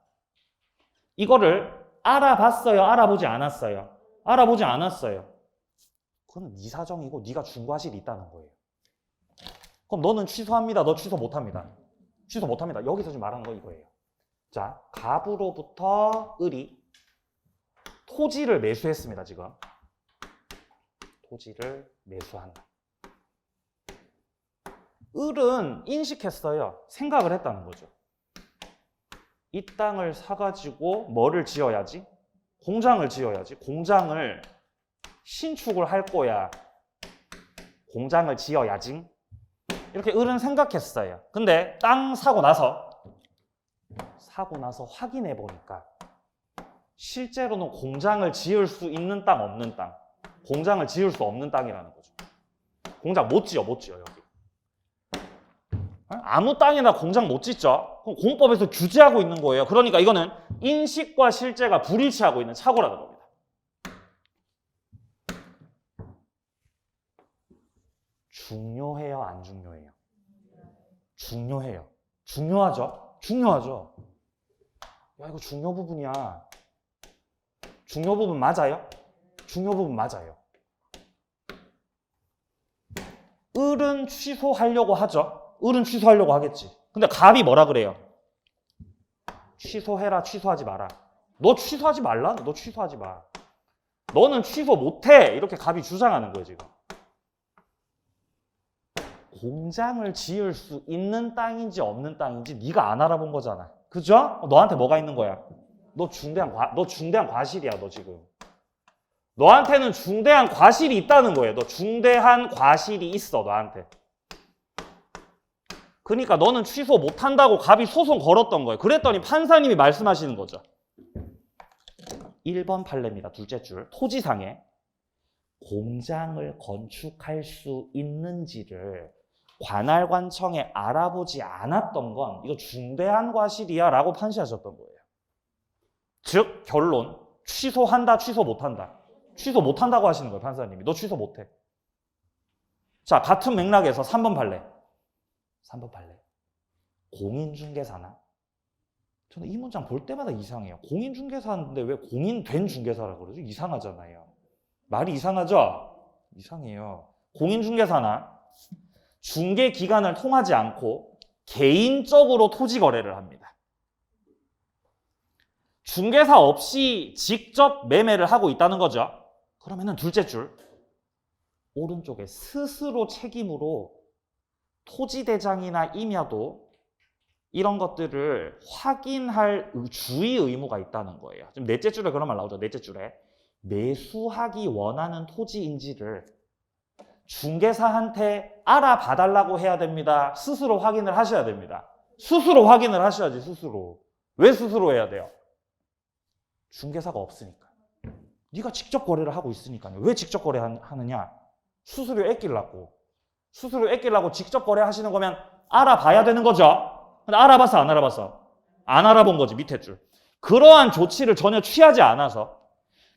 Speaker 1: 이거를 알아봤어요? 알아보지 않았어요? 알아보지 않았어요. 그건 네 사정이고 네가 중과실이 있다는 거예요. 그럼 너는 취소합니다. 너 취소 못합니다. 취소 못합니다. 여기서 지금 말하는 거 이거예요. 자, 갑으로부터 을이 토지를 매수했습니다. 지금 토지를 매수한다. 을은 인식했어요. 생각을 했다는 거죠. 이 땅을 사가지고 뭐를 지어야지? 공장을 지어야지. 공장을 신축을 할 거야. 공장을 지어야지. 이렇게 을은 생각했어요. 근데 땅 사고 나서 확인해 보니까 실제로는 공장을 지을 수 있는 땅, 없는 땅. 공장을 지을 수 없는 땅이라는 거죠. 공장 못 지어 여기. 아무 땅이나 공장 못 짓죠. 그럼 공법에서 규제하고 있는 거예요. 그러니까 이거는 인식과 실제가 불일치하고 있는 착오라는 겁니다. 중요해요, 안 중요해요? 중요해요. 중요하죠? 중요하죠. 야, 이거 중요 부분이야. 중요 부분 맞아요? 중요 부분 맞아요. 을은 취소하려고 하죠. 을은 취소하려고 하겠지. 근데 갑이 뭐라 그래요? 취소해라, 취소하지 마라. 너 취소하지 말라? 너 취소하지 마. 너는 취소 못해. 이렇게 갑이 주장하는 거예요, 지금. 공장을 지을 수 있는 땅인지 없는 땅인지 네가 안 알아본 거잖아. 그죠? 너한테 뭐가 있는 거야? 너 중대한 과실이야, 너 지금. 너한테는 중대한 과실이 있다는 거예요. 너 중대한 과실이 있어, 너한테. 그러니까 너는 취소 못한다고 갑이 소송 걸었던 거예요. 그랬더니 판사님이 말씀하시는 거죠. 1번 판례입니다. 둘째 줄. 토지상에 공장을 건축할 수 있는지를 관할관청에 알아보지 않았던 건 이거 중대한 과실이야 라고 판시하셨던 거예요. 즉 결론 취소한다, 취소 못한다. 취소 못한다고 하시는 거예요. 판사님이. 너 취소 못해. 자, 같은 맥락에서 3번 판례. 3번 판례. 공인중개사나? 저는 이 문장 볼 때마다 이상해요. 공인중개사인데 왜 공인된 중개사라고 그러죠? 이상하잖아요. 말이 이상하죠? 이상해요. 공인중개사나 중개기관을 통하지 않고 개인적으로 토지 거래를 합니다. 중개사 없이 직접 매매를 하고 있다는 거죠. 그러면은 둘째 줄. 오른쪽에 스스로 책임으로 토지대장이나 임야도 이런 것들을 확인할 주의 의무가 있다는 거예요. 지금 넷째 줄에 그런 말 나오죠. 넷째 줄에. 매수하기 원하는 토지인지를 중개사한테 알아봐달라고 해야 됩니다. 스스로 확인을 하셔야 됩니다. 스스로 확인을 하셔야지, 스스로. 왜 스스로 해야 돼요? 중개사가 없으니까. 네가 직접 거래를 하고 있으니까요. 왜 직접 거래하느냐? 수수료 아끼려고. 수수료 아끼려고 직접 거래하시는 거면 알아봐야 되는 거죠. 근데 알아봤어, 안 알아봤어? 안 알아본 거지, 밑에 줄. 그러한 조치를 전혀 취하지 않아서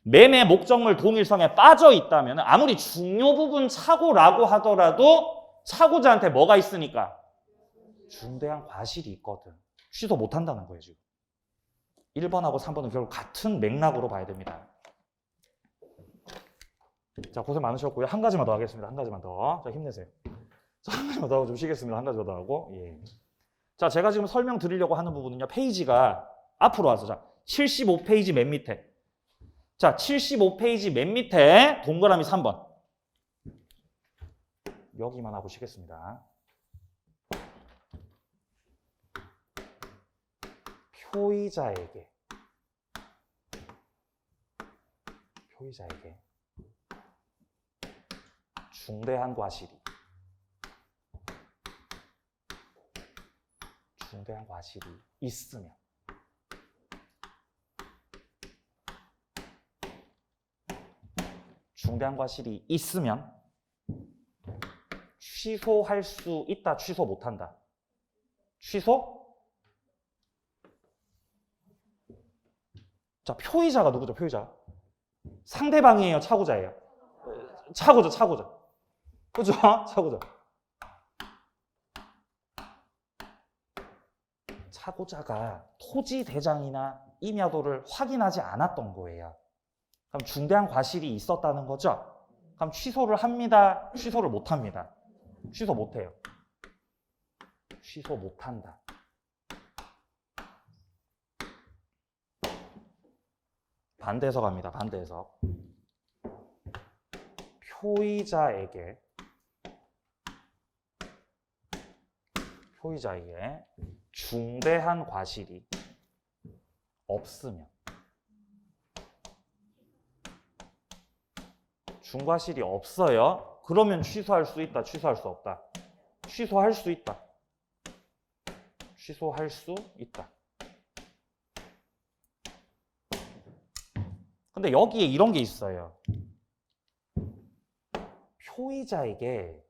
Speaker 1: 매매 목적물 동일성에 빠져 있다면 아무리 중요 부분 착오라고 하더라도 착오자한테 뭐가 있으니까? 중대한 과실이 있거든. 취소 못 한다는 거예요, 지금. 1번하고 3번은 결국 같은 맥락으로 봐야 됩니다. 자, 고생 많으셨고요. 한 가지만 더 하겠습니다. 한 가지만 더. 자, 힘내세요. 자, 한 가지만 더 하고 좀 쉬겠습니다. 한 가지만 더 하고. 예. 자, 제가 지금 설명드리려고 하는 부분은요. 페이지가 앞으로 와서 자, 75페이지 맨 밑에. 자, 75페이지 맨 밑에 동그라미 3번. 여기만 하고 쉬겠습니다. 표의자에게 중대한 과실이 있으면 취소할 수 있다, 취소 못한다. 취소? 자, 표의자가 누구죠? 표의자. 상대방이에요, 차고자예요? 차고자. 그죠? 차고자. 차고자가 토지 대장이나 임야도를 확인하지 않았던 거예요. 그럼 중대한 과실이 있었다는 거죠? 그럼 취소를 합니다? 취소를 못 합니다? 취소 못 해요. 취소 못 한다. 반대 해석 갑니다. 반대 해석. 표의자에게 중대한 과실이 없으면 중과실이 없어요. 그러면 취소할 수 있다, 취소할 수 없다. 취소할 수 있다. 취소할 수 있다. 근데 여기에 이런 게 있어요. 표의자에게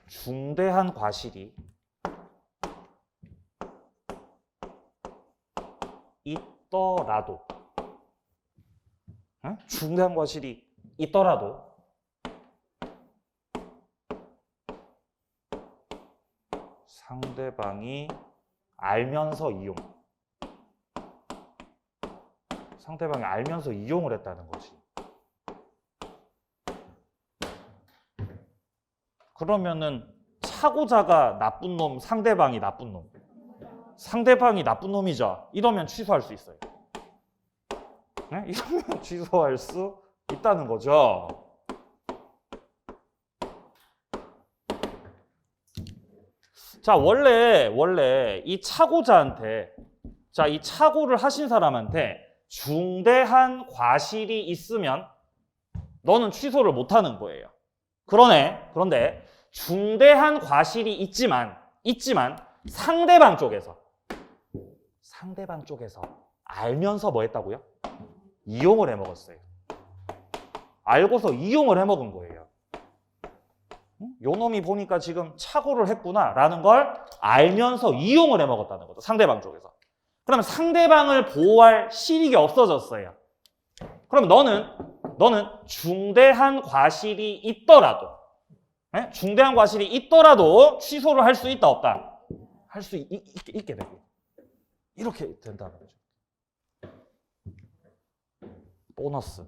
Speaker 1: 중대한 과실이 있더라도, 중대한 과실이 있더라도 상대방이 알면서 이용을 했다는 거지. 그러면은 차고자가 나쁜 놈, 상대방이 나쁜 놈. 상대방이 나쁜 놈이죠. 이러면 취소할 수 있어요. 네? 이러면 취소할 수 있다는 거죠. 자, 원래 이 차고자한테, 자, 이 차고를 하신 사람한테 중대한 과실이 있으면 너는 취소를 못 하는 거예요. 그런데 중대한 과실이 있지만 상대방 쪽에서 알면서 뭐 했다고요? 이용을 해 먹었어요. 알고서 이용을 해 먹은 거예요. 요 놈이 보니까 지금 착오를 했구나라는 걸 알면서 이용을 해 먹었다는 거죠. 상대방 쪽에서. 그러면 상대방을 보호할 실익이 없어졌어요. 그럼 너는 중대한 과실이 있더라도, 중대한 과실이 있더라도 취소를 할 수 있다 없다? 할 수 있게 되고 이렇게 된다는 거죠. 보너스.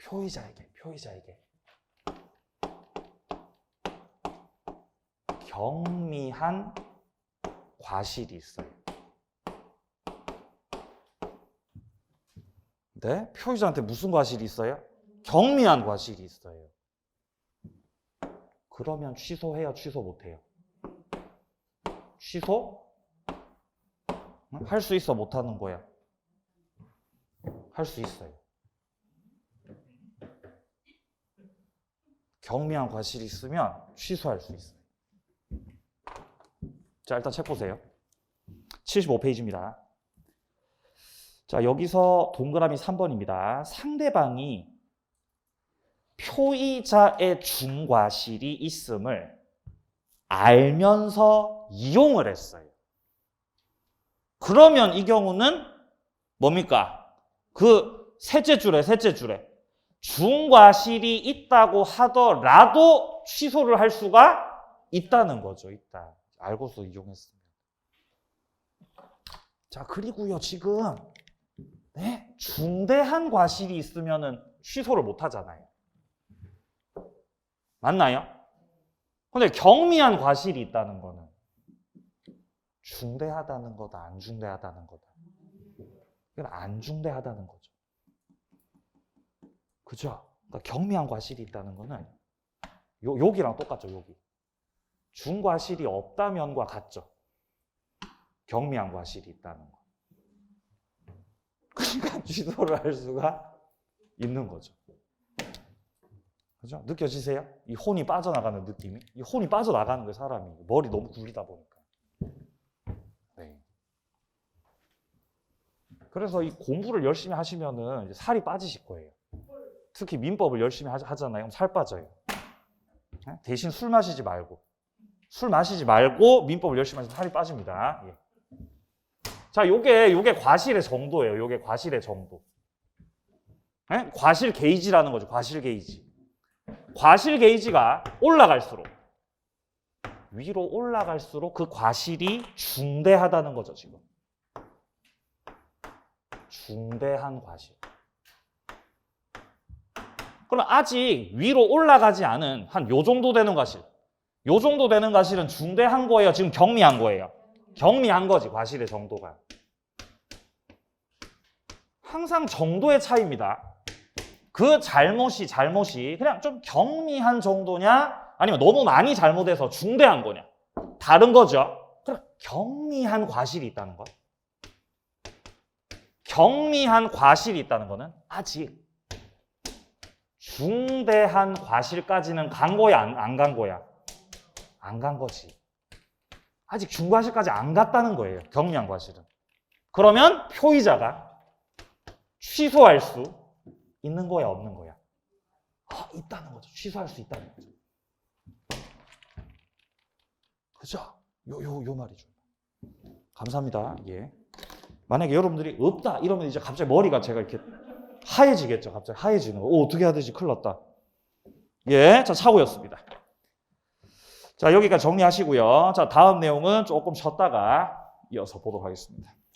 Speaker 1: 표의자에게 경미한 과실이 있어요. 네? 표의자한테 무슨 과실이 있어요? 경미한 과실이 있어요. 그러면 취소해요, 취소 못해요? 취소? 할 수 있어, 못하는 거야? 할 수 있어요. 경미한 과실이 있으면 취소할 수 있어요. 자, 일단 책 보세요. 75페이지입니다. 자, 여기서 동그라미 3번입니다. 상대방이 표의자의 중과실이 있음을 알면서 이용을 했어요. 그러면 이 경우는 뭡니까? 그 셋째 줄에 중과실이 있다고 하더라도 취소를 할 수가 있다는 거죠. 있다. 알고서 이용했습니다. 자, 그리고요, 지금 중대한 과실이 있으면은 취소를 못 하잖아요. 맞나요? 근데 경미한 과실이 있다는 거는 중대하다는 거다, 안 중대하다는 거다. 이건 안 중대하다는 거죠. 그죠? 그러니까 경미한 과실이 있다는 거는 여기랑 똑같죠, 여기. 중과실이 없다면과 같죠. 경미한 과실이 있다는 거. 그러니까 취소를 할 수가 있는 거죠. 그죠? 느껴지세요? 이 혼이 빠져나가는 느낌이? 이 혼이 빠져나가는 거예요, 사람이. 머리 너무 굴리다 보니까. 네. 그래서 이 공부를 열심히 하시면은 이제 살이 빠지실 거예요. 특히 민법을 열심히 하잖아요. 그럼 살 빠져요. 대신 술 마시지 말고 민법을 열심히 하시면 살이 빠집니다. 예. 자, 요게 과실의 정도예요. 요게 과실의 정도. 과실 게이지라는 거죠. 과실 게이지. 과실 게이지가 위로 올라갈수록 그 과실이 중대하다는 거죠, 지금. 중대한 과실. 그럼 아직 위로 올라가지 않은 한 요 정도 되는 과실. 요 정도 되는 과실은 중대한 거예요? 지금 경미한 거예요? 경미한 거지, 과실의 정도가. 항상 정도의 차이입니다. 그 잘못이 그냥 좀 경미한 정도냐, 아니면 너무 많이 잘못해서 중대한 거냐. 다른 거죠. 그럼 경미한 과실이 있다는 거. 경미한 과실이 있다는 거는 아직 중대한 과실까지는 간 거야, 안 간 거야? 안 간 거지. 아직 중과실까지 안 갔다는 거예요, 경미한 과실은. 그러면 표의자가 취소할 수 있는 거야, 없는 거야? 있다는 거죠. 취소할 수 있다는 거죠. 그죠? 요 말이죠. 감사합니다. 예. 만약에 여러분들이 없다 이러면 이제 갑자기 머리가 제가 이렇게 하얘지겠죠. 갑자기 하얘지는 거. 어떻게 해야 되지? 큰일 났다. 예, 자, 차고였습니다. 자, 여기까지 정리하시고요. 자, 다음 내용은 조금 쉬었다가 이어서 보도록 하겠습니다.